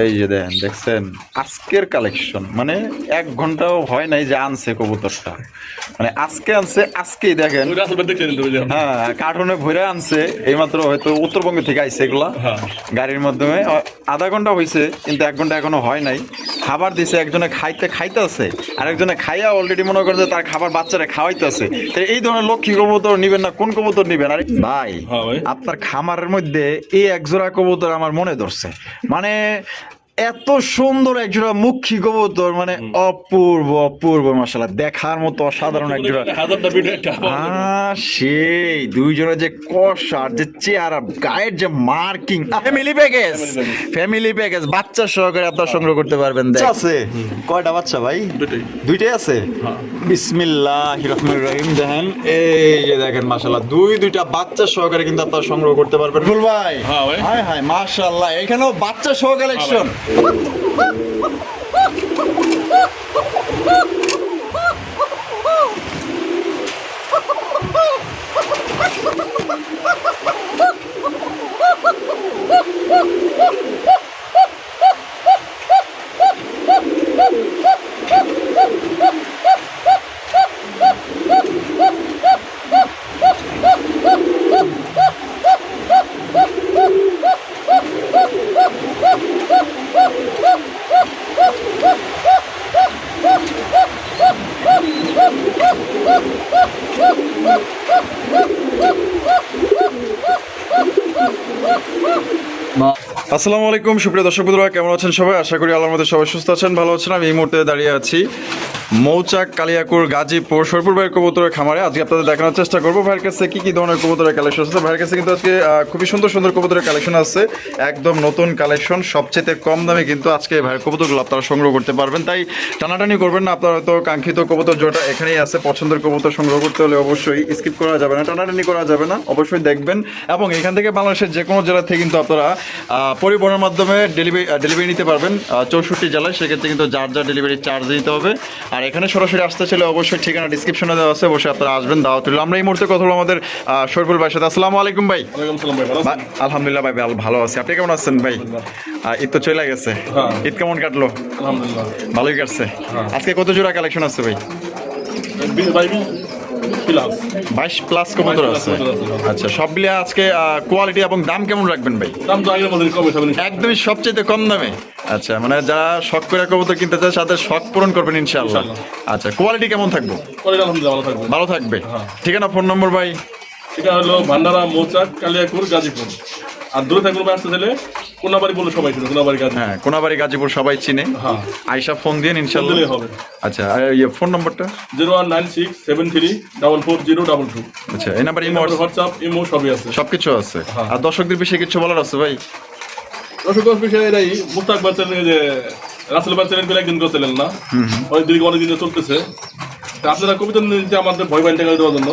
এই যে দেখছেন আজকের কালেকশন, মানে 1 ঘন্টাও হয় নাই যে আনছে কবুতরটা, মানে আজকে আনছে, আজকেই দেখেন। হ্যাঁ, কার্টুনে ভরে আনছে, এইমাত্র হয়তো উত্তরবঙ্গ থেকে আইছে এগুলা গাড়ির মাধ্যমে। আধা ঘন্টা হয়েছে, কিন্তু 1 ঘন্টা এখনো হয় নাই। খাবার দিছে, একজনে খাইতে আছে, আর একজনে খাইয়া অলরেডি মনে করে যে তার খাবার বাচ্চারা খাওয়াইতেছে। এই ধরনের লক্ষ্মী কবুতর নিবেন না কোন কবুতর নিবেন? আরে ভাই, আপনার খামারের মধ্যে এই এক জোড়া কবুতর আমার মনে ধরছে, মানে এত সুন্দর একজোড়া মুখী কবুতর, মানে অপূর্ব অপূর্ব, মাশাআল্লাহ, দেখার মতো অসাধারণ একজোড়া। সেই দুইজনের যে কষার যে চেহারা, গায়ের যে মার্কিং, ফ্যামিলি প্যাকেজ বাচ্চা সহকারে আপনারা সংগ্রহ করতে পারবেন। আছে কয়টা বাচ্চা ভাই? দুইটাই আছে। বিসমিল্লাহির রহমানির রহিম। দেখেন, এই যে দেখেন, মাশাআল্লাহ, দুইটা বাচ্চা সহকারে কিন্তু আপনারা সংগ্রহ করতে পারবেন। ফুল ভাই, হাই হাই, মাশাআল্লাহ, এখানেও বাচ্চা সহ কালেকশন। আসসালামু আলাইকুম সুপ্রিয় দর্শক বন্ধুরা, কেমন আছেন সবাই? আশা করি আল্লাহর মধ্যে সবাই সুস্থ আছেন, ভালো আছেন। আমি এই মুহূর্তে দাঁড়িয়ে আছি মৌচাক, কালিয়াকুর, গাজীপুর, সরপুর ভাইয়ের কবুতরের খামারে। আজকে আপনাদের দেখানোর চেষ্টা করবো ভাইয়ের কাছে কি ধরনের কবুতরের কালেকশন আছে। ভাইয়ের কাছে কিন্তু আজকে খুবই সুন্দর সুন্দর কবুতরের কালেকশন আছে, একদম নতুন কালেকশন, সবচেয়ে কম দামে কিন্তু আজকে ভাইয়ের কবুতরগুলো আপনারা সংগ্রহ করতে পারবেন। তাই টানাটানি করবেন না, আপনারা হয়তো কাঙ্ক্ষিত কবুতর যেটা এখানেই আছে, পছন্দের কবুতর সংগ্রহ করতে হলে অবশ্যই স্কিপ করা যাবে না, টানাটানি করা যাবে না, অবশ্যই দেখবেন। এবং এখান থেকে বাংলাদেশের যে কোনো জেলা থেকে কিন্তু আপনারা পরিবহনের মাধ্যমে ডেলিভারি নিতে পারবেন 64 জেলায়। সেক্ষেত্রে কিন্তু যার ডেলিভারি চার্জ দিতে হবে। আর এখানে সরাসরি আসতে চাইলে অবশ্যই ঠিকানা ডিসক্রিপশনে দেওয়া আছে, অবশ্যই আপনারা আসবেন, দাওয়াত রইল। আমরা এই মুহূর্তে কথা বলবো আমাদের শরীফুল ভাইয়ের সাথে। আসসালামু আলাইকুম ভাই। আলহামদুলিল্লাহ ভাই, ভালো আছি। আপনি কেমন আছেন ভাই? ঈদ তো চলে গেছে, ঈদ কেমন কাটলো? আলহামদুলিল্লাহ ভালোই কাটছে। আজকে কত জোড়া কালেকশন আছে ভাই? 22 প্লাস কবুতর আছে। আচ্ছা, সব মিলিয়ে আজকে কোয়ালিটি এবং দাম কেমন রাখবেন ভাই? দাম তো আগের মধ্যে কমে যাবে, একদমই সবচেয়ে কম দামে। আচ্ছা, মানে যারা শখ করে কবুতর কিনতে চায় তাদের শখ পূরণ করবেন ইনশাআল্লাহ। আচ্ছা, কোয়ালিটি কেমন থাকবে? আলহামদুলিল্লাহ ভালো থাকবে। ঠিকানা, ফোন নম্বর ভাই? এটা হলো ভান্ডারা, মৌচাক, কালিয়াকুর, গাজীপুর। আর দূরে থাকলে আসতে চাইলে কোনাবাড়ি বলে সবাই চিনে, কোনাবাড়ি গাজীপুর। হ্যাঁ, কোনাবাড়ি গাজীপুর সবাই চিনে। হ্যাঁ, আয়শা ফোন দিয়ে ইনশাআল্লাহ হবে। আচ্ছা, আর এই ফোন নম্বরটা 019673340222। আচ্ছা, এই নাম্বার ইমো, হোয়াটসঅ্যাপ, ইমো সবই আছে, সবকিছু আছে। আর দর্শকদের বিষয়ে কিছু বলার আছে ভাই? দর্শকদের বিষয়ে এটাই, মুস্তাক বাচ্চা যে রাসেল বাচ্চা একদিন করছিলেন না, অনেকদিন চলতেছে। আপনারা কবিতা নিতে আমাদের ভয় বাইন টাকা দেওয়ার জন্য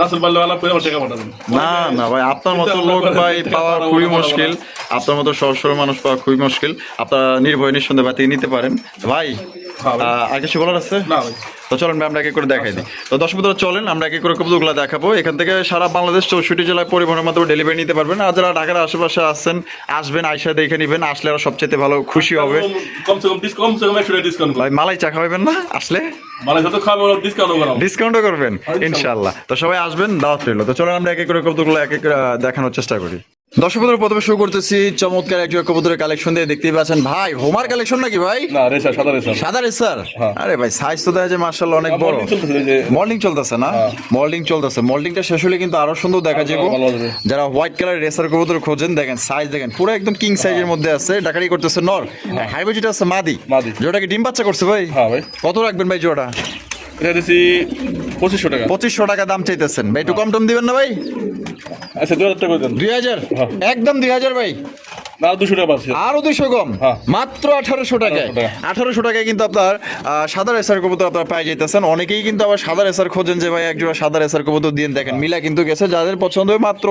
রাসেল বাল্লা টাকা পাঠাবেন। না না ভাই, আপনার মতো লোক ভাই পাওয়া খুবই মুশকিল, আপনার মতো সহজ সরল মানুষ পাওয়া খুবই মুশকিল। আপনারা নির্ভয় নিঃসন্দেহে বাতিল নিতে পারেন ভাই। আর কিছু বলার আছে? না ভাই, তো চলেন আমরা একে করে দেখাই দিই। তো দর্শক বন্ধুরা চলেন আমরা একে করে কবুতরগুলো দেখাবো। এখান থেকে সারা বাংলাদেশ 64 জেলায় পরিবহনের মাধ্যমে ডেলিভারি নিতে পারবেন। আর যারা ঢাকার আশেপাশে আসছেন, আসবেন, আইসা দেখে নেবেন, আসলে আরো সবচেয়ে ভালো খুশি হবে। কমসে কম 100 ডিসকাউন্ট ভাই, মালাই চা খাওয়াবেন না আসলে? মালাই যত খাবেন ডিসকাউন্টও করবেন ইনশাআল্লাহ। তো সবাই আসবেন, দাওয়াত রইল। তো চলেন আমরা একে করে কবুতরগুলো এক এক দেখানোর চেষ্টা করি। দর্শক বন্ধুরা, প্রথমে শুরু করতেছি চমৎকার একজন কবুতরের কালেকশন দিয়ে। দেখতেই পাচ্ছেন ভাই, হোমার কালেকশন নাকি ভাই? না, রেসার, সাদা রেসার। সাদা রেসার? আরে ভাই, সাইজ তো দেখা যায় মাশাআল্লাহ অনেক বড়। মল্ডিং চলতেছে না? মল্ডিং চলতেছে। মল্ডিংটা শেষ হলে কিন্তু আরো সুন্দর দেখা যাবে। যারা হোয়াইট কালার রেসার কবুতর খোঁজেন, দেখেন সাইজ দেখেন, পুরো একদম কিং সাইজের মধ্যে আছে। ডাকারি করতেছে নর, হাইব্রিড আছে মাদি। জোড়া কি ডিম বাচ্চা করছে ভাই? হ্যাঁ ভাই। কত রাখবেন ভাই জোড়া? এটা দিছি 2500 টাকা। 2500 টাকা দাম চাইতেছেন ভাই, একটু কম টম দিবেন না ভাই? আচ্ছা, 2000 টাকা দেন। 2000? একদম 2000 ভাই। না, 200 টাকা পাচ্ছি। আরো 200 কম, মাত্র 1800 টাকায়। 1800 টাকায় কিন্তু আপনার সাদা রেসার কবুতর আপনারা পেয়ে যাইতেছেন। অনেকেই কিন্তু আবার সাদা রেসার খোঁজেন যে ভাই একজোড়া সাদা রেসার কবুতর দিয়ে। দেখেন মিলা কিন্তু গেছে, যাদের পছন্দ হয় মাত্র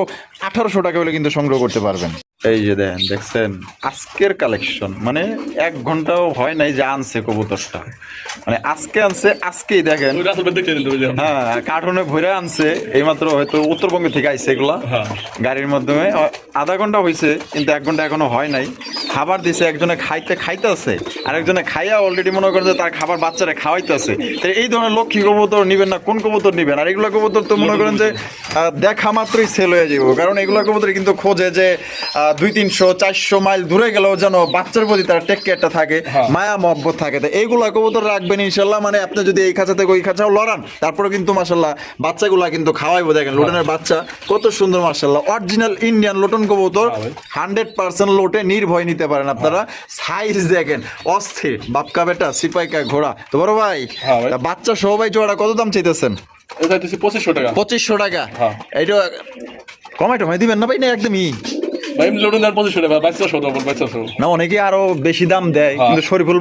1800 টাকা হলে কিন্তু সংগ্রহ করতে পারবেন। এই যে দেখছেন আজকের কালেকশন, মানে 1 ঘন্টাও হয় নাই যে আনছে কবুতরটা, মানে আজকে আনছে, আজকেই দেখেন। ওই রাসেল ভাই দেখতে দিন তুমি যখন। হ্যাঁ, কার্টুনে ভরে আনছে, এইমাত্র হয়তো উত্তরবঙ্গ থেকে আইছে এগুলা হ্যাঁ। গাড়ির মাধ্যমে। আধা ঘন্টা হয়েছে, কিন্তু 1 ঘন্টা এখনো হয় নাই। খাবার দিছে, একজনে খাইতে আছে, আরেকজনে খাইয়া অলরেডি মনে করে যে তার খাবার বাচ্চারা খাওয়াইতে আছে। তো এই ধরনের লক্ষ্মী কবুতর নিবেন না, কোন কবুতর নিবেন? আর এগুলা কবুতর তো মনে করেন যে দেখা মাত্রই সেল হয়ে যাবো, কারণ এগুলা কবুতর কিন্তু খোঁজে যে 200-300-400 মাইল দূরে গেলেও যেন বাচ্চার প্রতি তার টেক কেয়ারটা থাকে, মায়া মহব্বত থাকে। তো এইগুলা কবুতর রাখবেন ইনশাল্লাহ। মানে আপনি যদি এই খাঁচা থেকে ওই খাঁচাও লড়ান, তারপরে কিন্তু মাশাল্লাহ বাচ্চাগুলা কিন্তু খাওয়াইবো। দেখেন লোটনের বাচ্চা কত সুন্দর মাশাল্লাহ, অরিজিনাল ইন্ডিয়ান লোটন কবুতর, 100% লোটে নির্ভয় নিতে পারেন আপনারা। সাইজ দেখেন অস্থির, বাপকা বেটা সিপাইকা ঘোড়া। তো বড় ভাই, তা বাচ্চা সহ ভাই জোড়া কত দাম চাইতেছেন? এটা হচ্ছে 2500 টাকা। 2500 টাকা। হ্যাঁ। এইটা কমাই টমাই দিবেন না ভাই, না একদমই? ভাই এমনি লোডন আর 2500 টাকা, 2200 টাকা, 2200। না, অনেকে আরো বেশি দাম দেয়, কিন্তু শরীফুল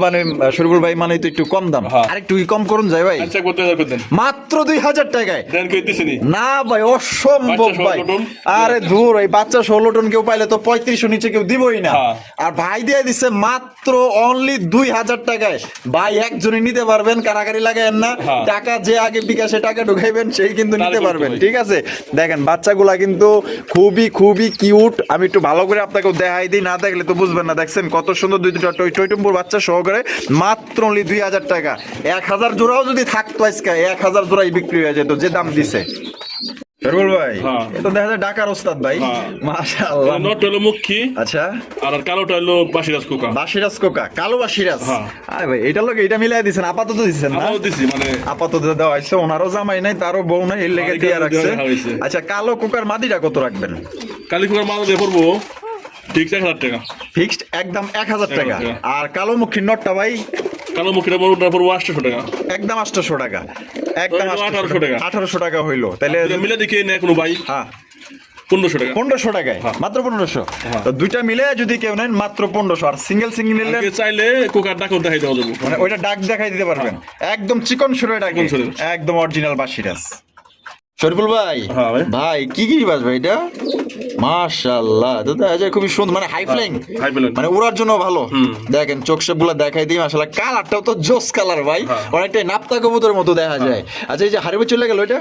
ভাই মানে তো একটু কম দাম। আরেকটু কি কম করুন যায় ভাই? আচ্ছা করতে যাবেন দেন। মাত্র 2000 টাকায় দেন কই দিছিনি? না ভাই, অসম্ভব বাচ্চা ভাই। সহ লোটন? আরে দূর, এই বাচ্চা 16 টন কেউ পাইলে তো 3500 নিচে কেউ দিবই না। হ্যাঁ। আর ভাই দিয়ে দিচ্ছে মাত্র অনলি 2000 টাকায়। ভাই একজনই নিতে পারবেন, কারাকারি লাগায়েন না। হ্যাঁ। টাকা যে আগে বিকাশে টাকা ঢুকাইবেন সেই কিন্তু নিতে তাহলে পারবেন, করতে ঠিক আছে? দেখেন বাচ্চাগুলা কিন্তু খুবই খুবই কিউট। আমি একটু ভালো করে আপনাকে দেখাই দিই, না দেখলে তো বুঝবেন না। দেখছেন কত সুন্দর, দুইটা টইটুম্বুর বাচ্চা সহকারে মাত্র অনলি 2000 টাকা। 1000 জোড়াও যদি থাকতো আজকে, 1000 জোড়াই বিক্রি হয়ে যেত যে দাম দিছে। শরীফুল ভাই, হ্যাঁ। এটা দেখা যায় ঢাকার ওস্তাদ ভাই, হ্যাঁ। মাশাআল্লাহ। নট হলো মুখী, আচ্ছা, আর কালোটা হলো বাসিরাজ কোকা। বাসিরাজ কোকা, কালো বাসিরাজ। হ্যাঁ। আরে ভাই, এটার লগে এটা মিলাই দিছেন, আপাতত দিছেন না? আমরাও দিছি, মানে আপাতত দেওয়া হয়েছে, ওনারও জামাই নাই, তারও বউ নাই, এর লেগে হ্যাঁ, দিয়ে এটা রাখছে। দেওয়া হয়েছে। আচ্ছা, কালো কোকার মাদিটা কত রাখবেন? কালী কোকার মাল দিয়ে পড়বো ঠিক 1000 টাকা ফিক্সড একদম 1000 টাকা। 1000 টাকা। আর কালো মুখীর নটটা ভাই কালো মুখীটা পড়বো 800 টাকা। একদম 800 টাকা, একদম 1800 টাকা। 1800 টাকা হইলো, তাহলে মিলে দেখি না কোনো ভাই হ্যাঁ 1500 টাকা। 1500 টাকায়, হ্যাঁ। মাত্র 1500। হ্যাঁ। তো দুইটা মিলে যদি কেউ নেন মাত্র 1500। আর সিঙ্গেল নিলে আগে চাইলে কোকার ডাকও দেখাই দেওয়া যাবো। মানে ওইটা ডাক দেখাই দিতে পারবেন, একদম চিকন সুরে ডাকে, চিকন সুরে। একদম অরিজিনাল বাসিরাজ। শরীফুল ভাই, হ্যাঁ ভাই। ভাই কি বাস ভাই এটা? মাশাআল্লাহ, তো দেখা যায় খুবই সুন্দর, মানে হাই ফ্লাইং, হাই ফ্লাইং। মানে উড়ার জন্য ভালো। দেখেন চোখ গুলা দেখাই দিই, মাশাআল্লাহ কালারটাও তো জোস কালার ভাই, হ্যাঁ। অনেকটাই নাপ্তা কবুতরের মতো দেখা যায়। আচ্ছা, এই যে হারিবে চলে গেল এটা,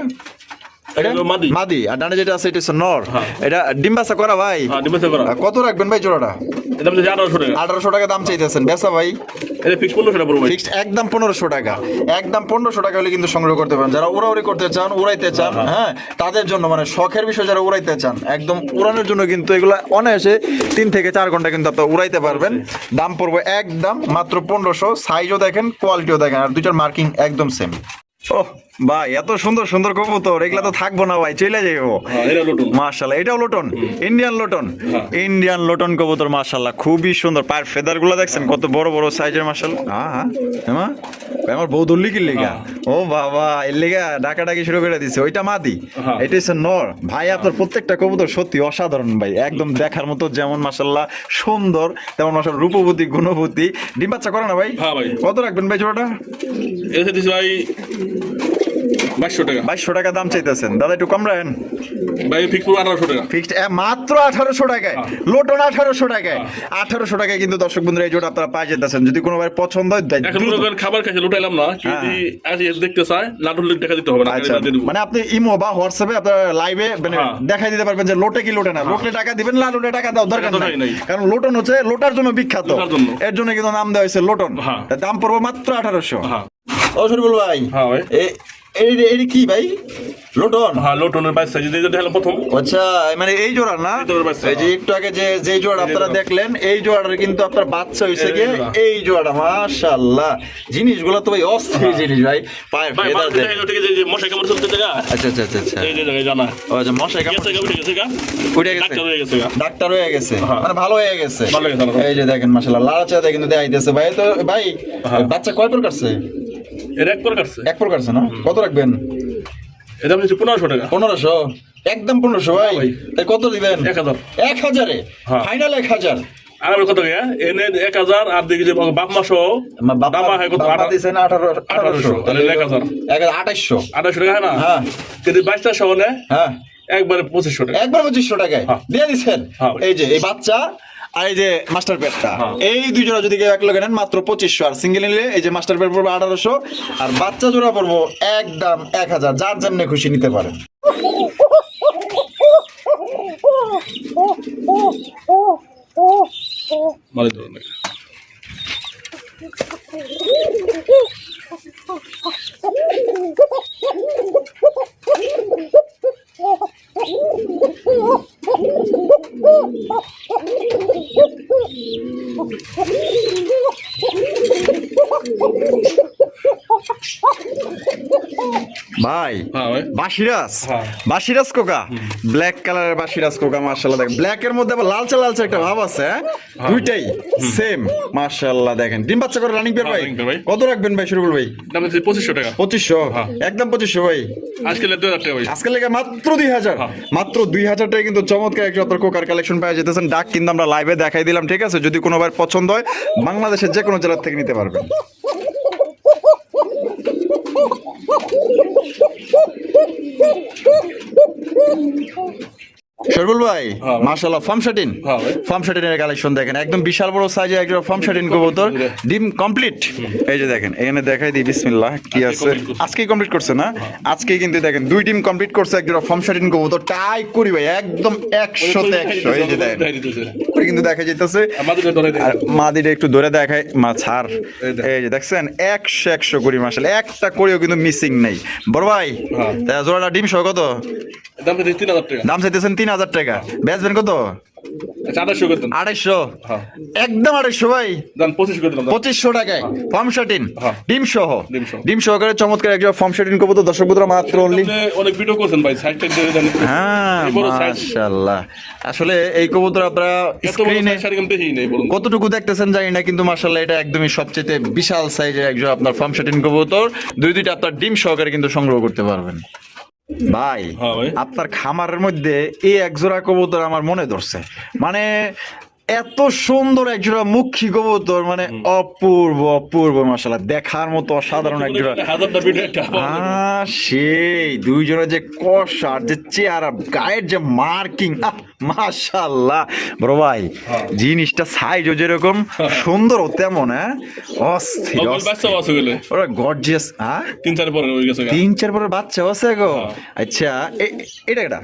এটা হলো মাদি। মাদি, আর ডানে যেটা আছে এটা হচ্ছে নর। হ্যাঁ। এটা ডিম্বাসা করা ভাই? হ্যাঁ, ডিমেছে করা। কত রাখবেন ভাই জোড়াটা? এটা হচ্ছে 1800 টাকা। 1800 টাকা দাম চাইতেছেন, বেচা ভাই? এটা ফিক্স 1500 টাকা পড়বো ভাই। ফিক্সড একদম 1500 টাকা, একদম 1500 টাকা হলে কিন্তু সংগ্রহ করতে পারেন। যারা উড়াউড়ি করতে চান, উড়াইতে চান, হ্যাঁ তাদের জন্য, মানে শখের বিষয় যারা উড়াইতে চান, একদম উড়ানোর জন্য কিন্তু এগুলো অনায়াসে 3 থেকে 4 ঘন্টা কিন্তু আপনারা উড়াইতে পারবেন। দাম পড়বে একদম মাত্র 1500। সাইজও দেখেন, কোয়ালিটিও দেখেন, আর দুইটার মার্কিং একদম সেম। ওহ ভাই, এত সুন্দর সুন্দর কবুতর, এগুলা তো থাকবো না ভাই, চলে যাইবো। হ্যাঁ, এটা লোটন। মাশাআল্লাহ, এটাও লোটন, ইন্ডিয়ান লোটন। হ্যাঁ। ইন্ডিয়ান লোটন কবুতর মাশাআল্লাহ খুবই সুন্দর। পায়ের ফেদার গুলো দেখছেন কত বড় বড় সাইজের মাশাআল্লাহ। হ্যাঁ হ্যাঁ, আমার বউ ধরলি কি লেগা? ও বাবা, এর লেগা ডাকাডাকি শুরু করে দিছে। ওইটা মাদি, হ্যাঁ। এটা হচ্ছে নর। ভাই আপনার প্রত্যেকটা কবুতর সত্যি অসাধারণ ভাই, একদম দেখার মতো, যেমন মাশাআল্লাহ সুন্দর, তেমন মাশাআল্লাহ রূপবতী গুণবতী। ডিম বাচ্চা করে না ভাই? হ্যাঁ ভাই। কত রাখবেন ভাই জোড়াটা? এটা দিছি ভাই 2200 টাকা। 2200 টাকা দাম চাইতেছেন, দাদা একটু কম রাখেন। ভাই ফিক্স 1800 টাকা। ফিক্সড মাত্র 1800 টাকায়, লোটন 1800 টাকায়। 1800 টাকায় কিন্তু দর্শক বন্ধুরা এই জোড়া আপনারা পাই যেতেছেন। যদি কোনো ভাই পছন্দ হয় এখন মনে করেন খাবার খাইছে লুটাইলাম না, যদি আজ দেখতে চায় লাডুর লিঙ্ক দেখা দিতে হবে না। আচ্ছা, দিয়ে দেবো। মানে আপনি ইমো বা হোয়াটসঅ্যাপে আপনার লাইভে মানে হ্যাঁ। দেখাই দিতে পারবেন যে লোটে কি লোটে না। লোটে টাকা দিবেন, লালুটে টাকা দাও, দরকার দরকার নাই। নাই। কারণ লোটন হচ্ছে লোটার জন্য বিখ্যাত, লোটার জন্য। এর জন্য কিন্তু নাম দেওয়া হয়েছে লোটন। হ্যাঁ। তার দাম পড়বে মাত্র 1800। হ্যাঁ। ও শরীফুল ভাই, হ্যাঁ ভাই। এই কি ভাই? লোটন? হ্যাঁ, লোটনের বাচ্চা যদি এটা হলো প্রথম। আচ্ছা, মানে এই জোড়া না? এই জোড়ার বাচ্চা। এই যে একটু আগে যে জোড়া আপনারা দেখলেন, এই জোড়াটার কিন্তু আপনার বাচ্চা হইছে গিয়ে এই জোড়া। এই জোড়াটা। মাশাআল্লাহ, জিনিসগুলো তো ভাই অস্থির জিনিস ভাই। পায়ের ভাই ফেদার মাঝে দেখ। দেখা গেল ঠিক আছে, যে মশা কেমন চলতে জায়গা আচ্ছা আচ্ছা আচ্ছা আচ্ছা, এই যে জায়গায় জানা ও আচ্ছা, মশাই কামড় গেছে গা উঠে গেছে গা উঠে গেছে, ডাক্তার হয়ে গেছে গা। ডাক্তার হয়ে গেছে, হ্যাঁ। মানে ভালো হয়ে গেছে। ভালো হয়ে গেছে। এই যে দেখেন মাশাআল্লাহ, লাড়াচাড়া কিন্তু দেখাইতেছে ভাই। তো ভাই হ্যাঁ। বাচ্চা কয় প্রকারছে? এর এক প্রকার আছে। এক প্রকারছে না? কত রাখবেন? এটা হচ্ছে 1500 টাকা। 1500, একদম 1500 ভাই। ভাই। তাই কত দিবেন? 1000। 1000-এ হ্যাঁ। ফাইনাল 1000। আর আমি কত গিয়া এনে 1000 আর দেখি যে বাপ মাসও দামা হয় কত? বাবা দিছেন 1800, তাহলে 1000। 2800। 2800 টাকা হয় না? হ্যাঁ যদি 22টা সহ নেয় হ্যাঁ, একবারে 2500 টাকা। একবার 2500 টাকায় দিয়ে দিচ্ছেন। হ্যাঁ। এই যে এই বাচ্চা আর এই যে মাস্টার পেটটা, এই দুই জোড়া যদি কেউ এক লগে নেন মাত্র 2500, আর সিঙ্গেল নিলে এই যে মাস্টার পেট পড়বে 1800, আর বাচ্চা জোড়া পড়বো একদম 1000, যার জন্য খুশি নিতে পারেন। মানে ধরুন ভাই হ্যাঁ ভাই। বাসিরাজ, হ্যাঁ। বাসিরাজ কোকা, ব্ল্যাক কালারের বাসিরাজ কোকা, মাশাআল্লাহ দেখেন ব্ল্যাকের মধ্যে আবার লালচে লালচে একটা ভাব আছে, হ্যাঁ? দুইটাই সেম, মাশাআল্লাহ দেখেন। ডিম বাচ্চা করে রানিং পেয়ার ভাই, running pair ভাই। কত রাখবেন ভাই শুরু ভাই? দাম হচ্ছে 2500 টাকা। 2500, হ্যাঁ। একদম 2500 ভাই। আজকে 2000 টাকা ভাই। আজকে লেগে মাত্র 2000, হ্যাঁ। মাত্র 2000 টাকা কিন্তু চমৎকার একটা আপনার কোকার কালেকশন পাওয়া যেতেছেন। ডাক কিন্তু আমরা লাইভে দেখাই দিলাম, ঠিক আছে? যদি কোনো বার পছন্দ হয় বাংলাদেশের যে কোনো জেলার থেকে নিতে পারবেন। শরবুল ভাই, হ্যাঁ ভাই। মাশাআল্লাহ ফার্ম শাটিন, হ্যাঁ ভাই। ফার্ম শাটিনের কালেকশন দেখেন, একদম বিশাল বড় সাইজে একটা ফার্ম শাটিন কবুতর, ডিম কমপ্লিট। এই যে দেখেন এখানে দেখাই দিই, বিসমিল্লাহ কি আজকে আছে, complete করছে। আজকেই কমপ্লিট করছে না? আজকেই কিন্তু দেখেন দুই টিম কমপ্লিট করছে একটা ফার্ম শাটিন কবুতর, টাই করি ভাই একদম 100 তে 100। এই যে দেখেন করে কিন্তু দেখা যাইতেছে, আমাদের ধরে আর মাদিটা একটু ধরে দেখায়, মা ছাড়, এই দেখেন। এই যে দেখছেন 100 করি, মাশাআল্লাহ একটা করেও কিন্তু মিসিং নেই। বড় ভাই হ্যাঁ। তা জোড়াটা ডিম সহ কত দাম হচ্ছে 3000 টাকা। দাম চাইতেছেন? 3000 টাকা। বেচবেন কত? আচ্ছা 2800 করে দিন। 2800, হ্যাঁ। একদম 2800 ভাই। দাম 2500 করে দিলাম। 2500 টাকায় ফার্ম শাটিন, হ্যাঁ। ডিম সহ, ডিম সহ। ডিম সহকারে চমৎকার একটা ফার্ম শাটিন কবুতর, দর্শক বন্ধুরা মাত্র অনলি। আপনি অনেক ভিডিও করছেন ভাই, সাইড টাইড দিয়ে দেন। হ্যাঁ এই বড় size। মাশাআল্লাহ, আসলে এই কবুতর আপনারা এত বড় স্ক্রিনে সাইজ শাড়ি আমি দেখিই নাই বলুন। কতটুকু দেখতেছেন জানি না, কিন্তু মাশাআল্লাহ এটা একদমই সবচেয়ে বিশাল সাইজের একজন আপনার ফার্ম শাটিন কবুতর। দুইটা আপনার ডিম সহকারে কিন্তু সংগ্রহ করতে পারবেন। ভাই হ্যাঁ ভাই। আপনার খামারের মধ্যে এই একজোড়া কবুতর আমার মনে ধরছে, মানে এত সুন্দর একজোড়া মুখী কবুতর, মানে অপূর্ব অপূর্ব, মাশাআল্লাহ দেখার মতো অসাধারণ একজোড়া। হাজারটা ভিডিও একটা সেই দুইজনের যে কষ আর যে চেহারা, গায়ের যে মার্কিং, মাশাআল্লাহ বড় ভাই, জিনিসটা সাইজও যেরকম সুন্দর তেমন, হ্যাঁ অস্থির ওগুলো বাচ্চা আছে বলে ওরা গর্জিয়াস। হ্যাঁ 3-4 পরে হয়ে গেছে। 3-4 পরের বাচ্চা আছে গো। আচ্ছা এটা এটা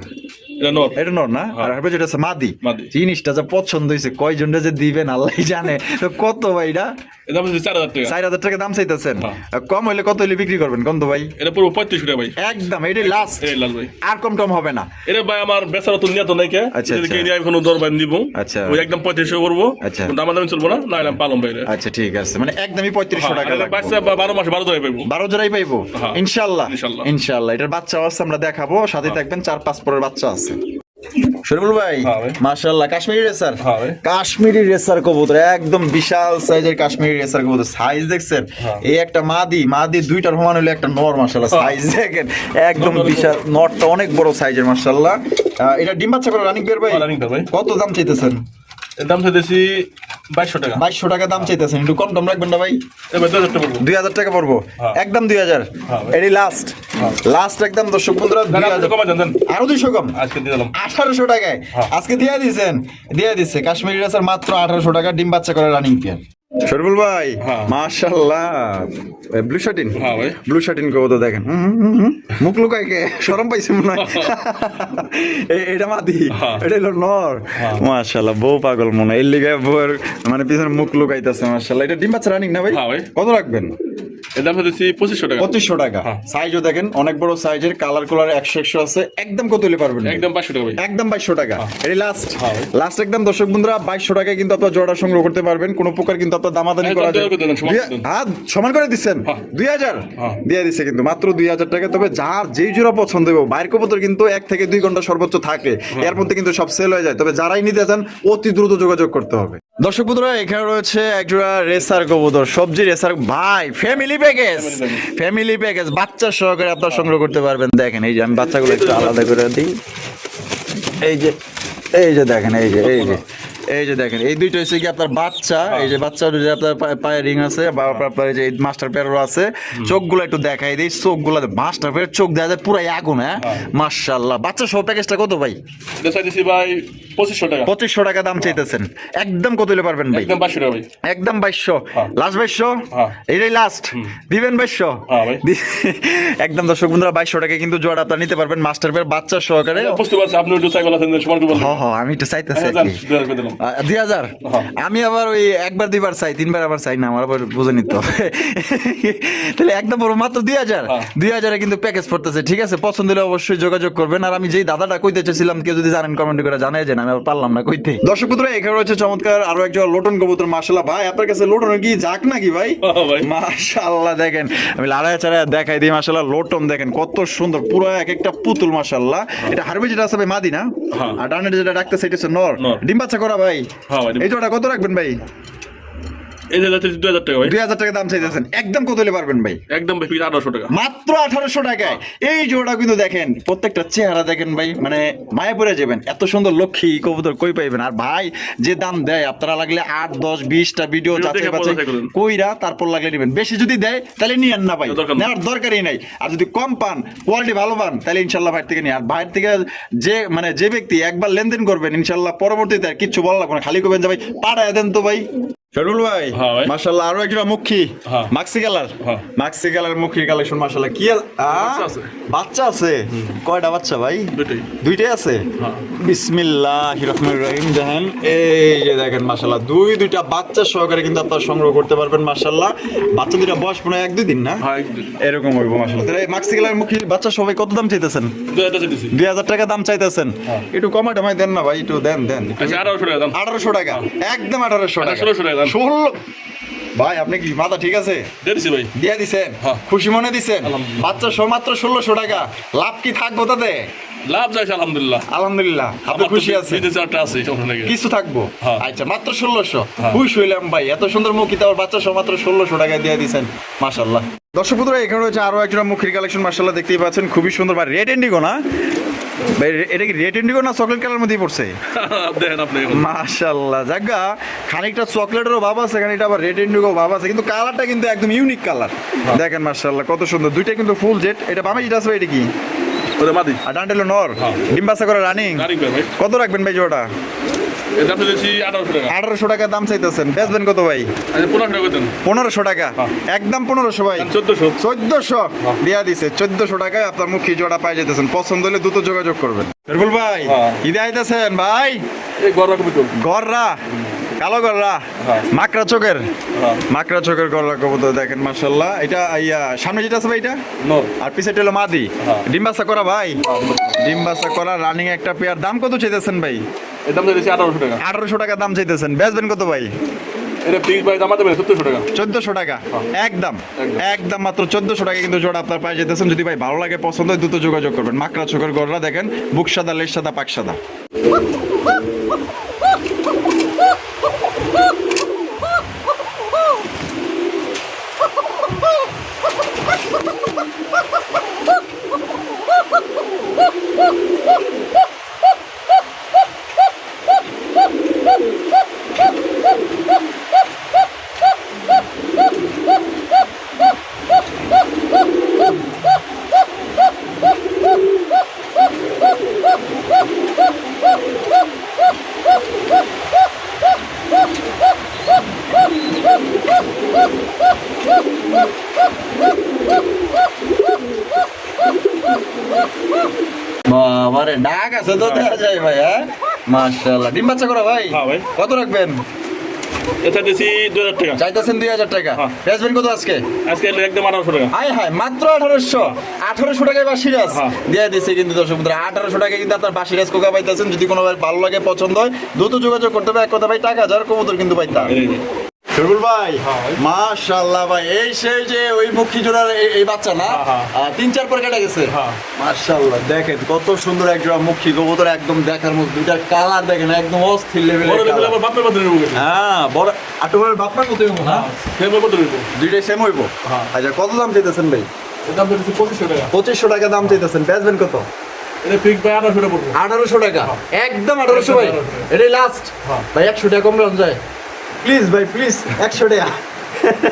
নট। এটা নর না, আর হারবে যেটা আছে মাদি। মাদি। জিনিসটা যে পছন্দ হয়েছে, কয়জনটা যে দিবেন আল্লাহই জানে। তো কত ভাই এটা? এটা দাম হচ্ছে 4000 টাকা। 4000 টাকা দাম চাইতেছেন? হ্যাঁ। কম হইলে কত হইলে বিক্রি করবেন কোন তো ভাই? এটা পুরো 3500 টাকা ভাই। একদম এটাই লাস্ট, এই লাল ভাই। আর কম টম হবে না। এটা ভাই আমার বেচারা তো নিয়ে তো নাই কে। আচ্ছা, যদি আচ্ছা। কিনে আমি কোনো দরবার নিব। আচ্ছা। ওই একদম 3500 করব। আচ্ছা। কিন্তু আমার দামে চলবো না, না আমি পালন ভাই। আচ্ছা ঠিক আছে, মানে একদমই 3500 টাকা লাগবে। বাচ্চা 12 মাসে 12 টাকা পাইবো। 12 জোড়াই পাইবো হ্যাঁ। ইনশাআল্লাহ। ইনশাআল্লাহ। ইনশাআল্লাহ এটার বাচ্চা আছে আমরা দেখাবো, সাথে থাকবেন 4-5 পরের বাচ্চা আছে। শরীফুল ভাই, হ্যাঁ ভাই। মাশাআল্লাহ কাশ্মীরি রেসার, হ্যাঁ ভাই। কাশ্মীরি রেসার কবুতর, একদম বিশাল সাইজের কাশ্মীরি রেসার কবুতর। সাইজ দেখছেন? এই একটা মাদি দুইটার সমান হলো একটা নর, মাশাআল্লাহ সাইজ দেখেন একদম বিশাল। নরটা অনেক বড় সাইজের মাশাআল্লাহ। এটা ডিম বাচ্চা করে রানিং পেয়ার ভাই? রানিং পেয়ার ভাই। কত দাম চাইতেছেন? এর দাম চাইতেছি 2200 টাকা। 2200 টাকা দাম চাইতেছেন, একটু কম টম রাখবেন না ভাই? এবার 2000 টাকা পড়বো। 2000 টাকা পড়বো, হ্যাঁ। একদম 2000। হ্যাঁ ভাই। এটি লাস্ট, লাস্ট একদম দর্শক বন্ধুরা দাদা, 2000। কমা জানেন আরো 200 কম, আজকে দিয়ে দিলাম। 1800 টাকায় হ্যাঁ। আজকে দিয়ে দিচ্ছেন, দিয়ে দিচ্ছে কাশ্মীরি রেসার মাত্র 1800 টাকা, ডিম বাচ্চা করে রানিং পেয়ার। শরীফুল ভাই হ্যাঁ। মাশাআল্লাহ, ব্লু শার্টিন, হ্যাঁ ভাই। ব্লু শার্টিন কবুতর দেখেন, মুখ লুকায় কে, শরম পাইছে মনে হয়। এটা মাদি, হ্যাঁ। এটা হলো নর। মাশাআল্লাহ বউ পাগল মনে হয়, এর লিগে বউয়ের মানে পিছনে মুখ লুকাইতেছে। মাশাআল্লাহ এটা ডিম বাচ্চা রানিং না ভাই? হ্যাঁ ভাই। কত রাখবেন? এর দাম চাইতেছি 2500 টাকা। 2500 টাকা। হ্যাঁ। সাইজও দেখেন অনেক বড় সাইজের, কালার কালার 100 আছে। একদম কত হলে পারবেন? একদম 500 টাকা ভাই। একদম 2200 টাকা। এটি লাস্ট, হ্যাঁ। লাস্ট একদম দর্শক বন্ধুরা 2200 টাকায় কিন্তু আপনারা জোড়া সংগ্রহ করতে পারবেন। কোনো প্রকার কিন্তু আপনার দামাদানি একদম করা যায়। করে দেন, সমান করে দেন। হ্যাঁ সমান করে দিচ্ছেন। হ্যাঁ। 2000 হ্যাঁ। দিয়ে দিচ্ছে কিন্তু মাত্র 2000 টাকা। তবে যার যেই জোড়া পছন্দ হবে, বাইরের কবুতর কিন্তু 1 থেকে 2 ঘন্টা সর্বোচ্চ থাকে, এর মধ্যে কিন্তু সব সেল হয়ে যায়। তবে যারাই নিতে চান অতি দ্রুত যোগাযোগ করতে হবে। দর্শক বন্ধুরা এখানে রয়েছে একজোড়া রেসার কবুতর, সবজি রেসার ভাই, ফ্যামিলি প্যাকেজ, ফ্যামিলি প্যাকেজ বাচ্চা সহকারে আপনারা সংগ্রহ করতে পারবেন। দেখেন এই যে আমি বাচ্চাগুলো একটু আলাদা করে দিই, এই যে দেখেন, এই যে এই যে দেখেন এই দুইটা হচ্ছে কি আপনার বাচ্চা, এই যে বাচ্চা যে আপনার পায়ে রিং আছে বা আপনার এই যে মাস্টার পেয়ারও আছে, চোখগুলো একটু দেখাই দিই, চোখগুলো মাস্টার পেয়ার চোখ দেখা যায় পুরাই আগুন। হ্যাঁ মাশাআল্লাহ। বাচ্চা সহ প্যাকেজটা কত ভাই? এটা চাইতেছি ভাই 2500 টাকা। 2500 টাকা দাম চাইতেছেন, একদম কত হলে পারবেন ভাই? একদম 2200 টাকা ভাই। একদম 2200, লাস্ট 2200, এইটাই লাস্ট দিবেন 2200? একদম দর্শক বন্ধুরা 2200 টাকা কিন্তু জোড়া আপনারা নিতে পারবেন মাস্টার পেয়ার বাচ্চা সহকারে। বুঝতে পারছি আপনি একটু সাইকেল আছেন সমান করে বলুন। হ্যাঁ আমি একটু চাইতেছি আর কি। 2000 আমি আবার ওই একবার দুইবার চাই, তিনবার আবার চাই না, আমার আবার বুঝে নিতে হবে। তাহলে একদম বড় মাত্র 2000 কিন্তু প্যাকেজ পড়তেছে। ঠিক আছে, পছন্দ হলে অবশ্যই যোগাযোগ করবেন। আর আমি যেই দাদাটা কইতে চাইছিলাম, কেউ যদি জানেন কমেন্ট করে জানাই যেন, আমি আবার পারলাম না কইতে। দর্শক বন্ধুরা এখানে রয়েছে চমৎকার আরো একজন লোটন কবুতর। মাশাআল্লাহ ভাই, আপনার কাছে লোটনের কি যাক নাকি ভাই? মাশাআল্লাহ দেখেন, আমি লাড়ায় চাড়ায় দেখাই দিই। মাশাআল্লাহ লোটন দেখেন কত সুন্দর, পুরো এক একটা পুতুল। মাশাআল্লাহ এটা হারবে যেটা আছে ভাই মাদি না, আর ডানে যেটা ডাকতেছে এটা হচ্ছে নর। ডিম বাচ্চা করা ভাই। এই জোড়া কত রাখবেন ভাই? এই যে 2000 টাকা ভাই। 2000 টাকা দাম চাইতেছেন, একদম কত হলে পারবেন ভাই? একদম 1800 টাকা। মাত্র 1800 টাকায় এই জোড়া কিন্তু দেখেন, প্রত্যেকটা চেহারা দেখেন ভাই, মানে মায়া পড়ে যাবেন। এত সুন্দর লক্ষ্মী কবুতর কই পাইবেন? আর ভাই যে দাম দেয়, আপনারা লাগলে 8 10 20টা ভিডিও যাচাই বাছাই কইরা তারপর লাগলে নেবেন। বেশি যদি দেয় তাহলে নিয়েন না ভাই, নেওয়ার দরকারই নাই। আর যদি কম পান, কোয়ালিটি ভালো পান, তাহলে ইনশাল্লাহ ভাইয়ের থেকে নিয়ে। আর ভাইয়ের থেকে যে ব্যক্তি একবার লেনদেন করবেন, ইনশাল্লাহ পরবর্তীতে আর কিচ্ছু বলা লাগবে না, খালি করবেন যে ভাই পাঠায় দেন তো ভাই। শরীফুল ভাই মাশাআল্লাহ আরো একটা মুখী মাক্সি কালার মুখীর কালেকশন। মাশাআল্লাহ কি বাচ্চা আছে? কয়টা বাচ্চা ভাই? দুইটাই আছে। বিসমিল্লাহির রহমানির রহিম। দেখেন এই যে দেখেন মাশাআল্লাহ দুইটা বাচ্চা সহকারে কিন্তু আপনারা সংগ্রহ করতে পারবেন। মাশাআল্লাহ বাচ্চা দুইটা বয়স মনে হয় 1-2 দিন না, এরকম হইব। মাশাআল্লাহ তাহলে মাক্সি কালার মুখীর বাচ্চা সবাই কত দাম চাইতেছেন? 2000 টাকা দাম চাইতেছেন। একটু কমাই টমাই দেন না ভাই, একটু দেন 1800 টাকা। একদম 1800 টাকা। 16 ভাই আপনি কি মাথা ঠিক আছে? ভাই দিয়ে দিছেন, খুশি মনে দিছেন। বাচ্চা সহ মাত্র 1600 টাকা। লাভ কি থাকবো তাতে? লাভ যাইছে আলহামদুলিল্লাহ। আপনি খুশি আছেন? কিছু থাকবো। আচ্ছা মাত্র 1600, খুশি হইলাম ভাই। এত সুন্দর মুখী তার বাচ্চা সহ মাত্র 1600 টাকায় দিয়ে দিছেন। মাশাআল্লাহ। দর্শক বন্ধুরা এখানে রয়েছে আরো একজন মুখীর কালেকশন। মাশাআল্লাহ দেখতেই পাচ্ছেন খুবই সুন্দর ভাই। রেড ইন্ডিগো না ভাই? এটা কি রেড ইন্ডিগো না চকলেট কালার মধ্যেই পড়ছে? দেখেন আপনি মাশাআল্লাহ জাগা খানিকটা চকলেটেরও ভাব আছে, খানিকটা আবার রেড ইন্ডিগো ভাব আছে, কিন্তু কালারটা কিন্তু একদম ইউনিক কালার। দেখেন মাশাআল্লাহ কত সুন্দর। দুইটা কিন্তু ফুল জেট। এটা বামে যেটা আছে এটা কি? ওরে মাদি। আর ডান্টেলো নর। ডিম বাচ্চা করে রানিং। ভাই কত রাখবেন ভাই জোড়া? এটা দিয়েছি 1800 টাকা। 1800 টাকা দাম চাইতেছেন, বেচবেন কত ভাই? আচ্ছা 1500 টাকা দেন। 1500 টাকা। একদম 1500 ভাই। 1400 দিয়া দিছে। 1400 টাকায় আপনার মুখী জোড়া পাই যেতেছেন। পছন্দ হলে দ্রুত যোগাযোগ করবেন। শরীফুল ভাই ঈদে আইতেছেন ভাই? এই গররা কবুতর। গররা কালো গররা মাকড়া চোখের গররা কবুতর। দেখেন মাশাআল্লাহ। এটা সামনে যেটা আছে ভাই এটা নর, আর পিছে হলো মাদি। ডিম বাচ্চা করা ভাই? ডিম বাচ্চা করা রানিং একটা পেয়ার। দাম কত চাইতেছেন ভাই? এর দাম চাইতেছি 1800 টাকা। 1800 টাকা দাম চাইতেছেন, বেচবেন কত ভাই? এটা ফিক্স প্রাইস আমাদের 1400 টাকা। 1400 টাকা। একদম মাত্র 1400 টাকা কিন্তু জোড়া আপনার পাই যেতেছেন। যদি ভাই ভালো লাগে পছন্দ হয় দ্রুত যোগাযোগ করবেন। মাকড়া চোখের গররা দেখেন, বুক সাদা, লেজ সাদা, পাক সাদা। বাবারে ডাক আছে তো দেখা যায় ভাই। হ্যাঁ মাশাআল্লাহ। ডিম বাচ্চা করা ভাই? হ্যাঁ ভাই। কত রাখবেন? এটা দিয়েছি 2000 টাকা। চাইতেছেন 2000 টাকা। বেচবেন কত আজকে? আজকে একদম 1800 টাকা। হায় মাত্র 1800 টাকায় বাসিরাজ দিয়ে দিচ্ছে কিন্তু দর্শক বন্ধুরা। 1800 টাকায় কিন্তু আপনার বাসিরাজ কোকা পাইতেছেন। যদি কোনো ভালো লাগে পছন্দ হয় দ্রুত যোগাযোগ করতে হবে। এক কথা ভাই টাকা হাজার কবুতর কিন্তু পাইতাম। শরীফুল ভাই মাশাআল্লাহ ভাই, এই সেই যে ওই মুখী জোড়ার এই বাচ্চা না 3-4 পর কেটে গেছে। মাশাআল্লাহ দেখেন কত সুন্দর এক জোড়া মুখী কবুতর, একদম দেখার মতো। দুইটার কালার দেখেন একদম অস্থির লেভেলের। হ্যাঁ বড় আটুরের বাপমার মতো হইবো। হ্যাঁ সেম হইবো, দুইটাই সেম হইবো। আচ্ছা কত দাম চাইতেছেন ভাই? দাম দিয়েছি 2500 টাকা। 2500 টাকা দাম চাইতেছেন, বেচবেন কত? এটা ফিক্স ভাই 1800 টাকা পড়বো। 1800 টাকা একদম 1800 ভাই, 1800 এটাই লাস্ট হ্যাঁ। ভাই। 100 টাকা কম রাখা যায় প্লিজ ভাই, প্লিজ 100 টাকা।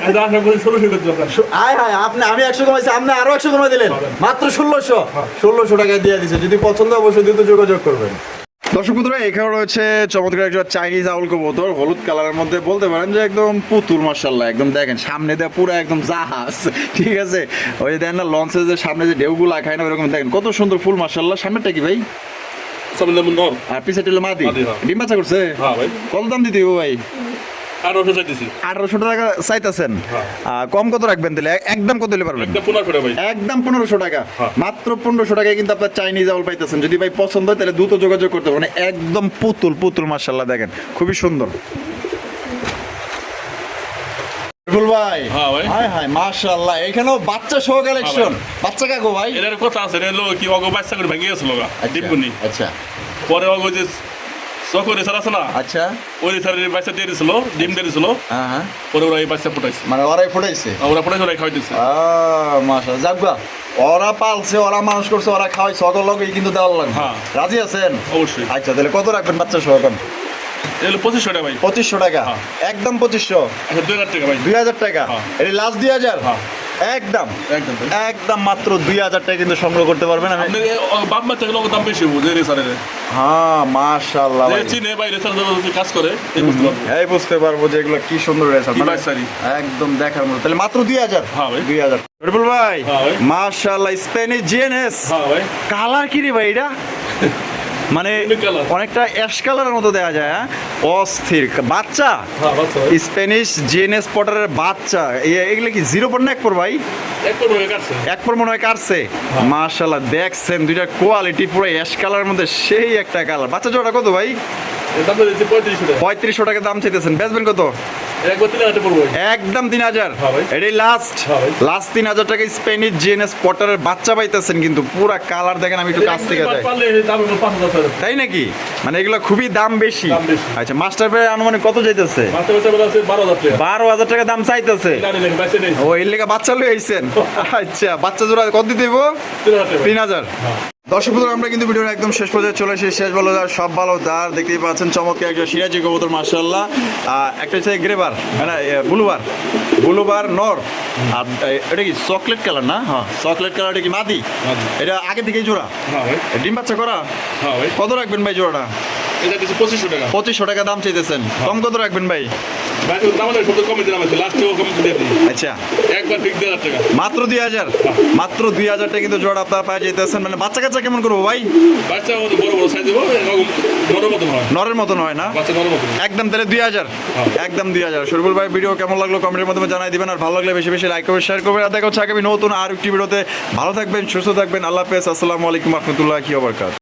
এটা আশা করি 1600 করতে আপনার। আয় হায়, আমি 100 কমাইছি, আপনি আরো 100 কমাই দিলেন, মাত্র 1600 টাকা দিয়ে দিছে। যদি পছন্দ হয় অবশ্যই দ্রুত যোগাযোগ করবেন। দর্শক বন্ধুরা, এখানে রয়েছে চমৎকার একটা চাইনিজ আউল কবুতর, হলুদ কালারের মধ্যে, বলতে পারেন যে একদম পুতুল, মাশাআল্লাহ। একদম দেখেন সামনে দেয়া পুরো একদম জাহাজ, ঠিক আছে। ওই যে দেখেন না লঞ্চের যে সামনে যে ঢেউগুলা খায় না, ওরকম দেখেন কত সুন্দর ফুল, মাশাআল্লাহ। সামনেটা কি ভাই? সব লেমন নর। আর পিছে টিলে মাদি, মাদি, হ্যাঁ। ডিম বাচ্চা করছে? হ্যাঁ ভাই। কত দাম দিতে হবে ভাই? 1800 চাইতেছি। 1800 টাকা চাইতেছেন? কম কত রাখবেন তাহলে? একদম কত দিলে পারবেন? একটা 1500 টাকা ভাই। একদম 1500 টাকা, হ্যাঁ। মাত্র 1500 টাকায় কিন্তু আপনার চাইনিজ আউল পাইতেছেন। যদি ভাই পছন্দ হয় তাহলে দ্রুত যোগাযোগ করতে পারেন। একদম পুতুল পুতুল, মাশাআল্লাহ, দেখেন খুবই সুন্দর। বিপুল ভাই, হ্যাঁ ভাই। হায় হায়, মাশাআল্লাহ, এখানেও বাচ্চা সহ কালেকশন। বাচ্চা কাকু ভাই? এটার কথা আছে, এটা হলো কি অগো বাচ্চা করে ভেঙে গেছিল গা ডিমগুনি। আচ্ছা পরে অগো যে চকরে স্যার আছে না, আচ্ছা, ওই স্যারের বাচ্চা দিয়ে দিছিল, ডিম দিয়ে দিছিল। হ্যাঁ হ্যাঁ, পরে ওরা এই বাচ্চা ফুটাইছে, মানে ওরাই ফুটাইছে। ওরা ফুটাইছে, ওরা খাওয়াই দিচ্ছে। মাশাআল্লাহ, যাকবা, ওরা পালছে, ওরা মানুষ করছে, ওরা খাওয়াইছে, সকল লোকই কিন্তু দেওয়ার লাগবে। হ্যাঁ। রাজি আছেন? অবশ্যই। আচ্ছা, তাহলে কত রাখবেন বাচ্চা সহ এখন? এটা হলো 2500 টাকা ভাই। 2500 টাকা, হ্যাঁ। একদম 2500। আচ্ছা 2000 টাকা ভাই। 2000 টাকা, হ্যাঁ। এটা লাস্ট 2000। হ্যাঁ। একদম একদম ভাই। একদম মাত্র 2000 টাকা কিন্তু সংগ্রহ করতে পারবেন। আমি আপনার বাপ মা থেকে লোক দাম বেশি হবো যে রেসারের, হ্যাঁ, মাশাআল্লাহ যে ভাই, চিনে ভাই রেসার যদি কাজ করে এই বুঝতে পারবো। এই বুঝতে পারবো যে এগুলো কি সুন্দর রেসার, কি মানে বাচ্চারি। একদম দেখার মতো। তাহলে মাত্র 2000। হ্যাঁ ভাই। 2000। বিপুল ভাই, হ্যাঁ ভাই। মাশাআল্লাহ, স্প্যানিশ জিএনএস। হ্যাঁ ভাই। কালার কি রে ভাই এটা? মানে Unique colour। অনেকটা অ্যাশ কালারের মতো দেখা যায়। হ্যাঁ, অস্থির বাচ্চা, হ্যাঁ বাচ্চা ভাই। স্প্যানিশ জিএনএস পটারের বাচ্চা। এগুলো কি 0 পর না 1 পর ভাই? এক করে হয়ে কাটছে। 1 পর মনে হয় কাটছে। মাশাআল্লাহ, দেখছেন দুইটার কোয়ালিটি পুরো অ্যাশ কালারের মধ্যে সেই একটা কালার। বাচ্চা জোড়া কত ভাই? এর দাম দিয়েছে 3500 টাকা। 3500 টাকা দাম চাইতেছেন, বেচবেন কত? একবার 3000 টাকা পড়বো ভাই। একদম 3000। হ্যাঁ ভাই। এটাই লাস্ট, হ্যাঁ ভাই। লাস্ট 3000 টাকা স্প্যানিশ জিএনএস পটারের বাচ্চা পাইতেছেন কিন্তু পুরা কালার দেখেন। আমি একটু কাছ থেকে যাই, পারলে দাম হলো 5000 টাকা। তাই নাকি? মানে এগুলো খুবই দাম বেশি। দাম বেশি। আচ্ছা, মাস্টার ভাই আনুমানিক কত চাইতেছে? মাসে মাসে বলা আছে 12000 টাকা। 12000 টাকা দাম চাইতেছে। জানি না বাইসে নেই। ও, এর লেগে বাচ্চা লই আইছেন? আচ্ছা, বাচ্চা জোড়া কত দিতে দেবো? 3000 টাকা। 3000। দর্শক বন্ধুরা, আমরা কিন্তু ভিডিওর একদম শেষ পর্যায়ে চলে এসেছি। শেষ ভালো যার সব ভালো তার, দেখতেই পাচ্ছেন চমৎকার একটা সিরাজি কবুতর, মাশাআল্লাহ। একটা হচ্ছে গ্রেবার, মানে ব্লুবার নর। আর এটা কি চকলেট কালার না? হ্যাঁ, চকলেট কালার। এটা কি মাদি? মাদি। এটা আগে থেকেই জোড়া? হ্যাঁ ভাই। ডিম বাচ্চা করা? হ্যাঁ ভাই। কত রাখবেন ভাই জোড়াটা? এটা দিচ্ছে 2500 টাকা। 2500 টাকা দাম চাইতেছেন, কম কত রাখবেন ভাই? ভাই তো দাম সব কমে দিলাম, লাস্টেও কম দিয়ে দিই। আচ্ছা, একবার ঠিক 2000 টাকা। মাত্র 2000। মাত্র 2000 টাকা কিন্তু জোড়া আপনার পায়ে যেতেছেন। মানে বাচ্চা কাচ্চা কেমন করবো ভাই? বাচ্চা মতো বড় বড় সাইজ দেবো, এরকম নরের মতন হয়। নরের মতন হয় না? বাচ্চা নরের মতন। একদম তাহলে 2000। হ্যাঁ। একদম 2000। শরীফুল ভাই, ভিডিও কেমন লাগলো কমেন্টের মাধ্যমে জানাই দিবেন। আর ভালো লাগলে বেশি বেশি লাইক করবেন, শেয়ার করবেন। আর দেখা হচ্ছে আগামী নতুন আর একটি ভিডিওতে। ভালো থাকবেন, সুস্থ থাকবেন। আল্লাহ হাফেজ, আসসালামু আলাইকুম রহমতুল্লাহি ওয়া বারাকাতুহু।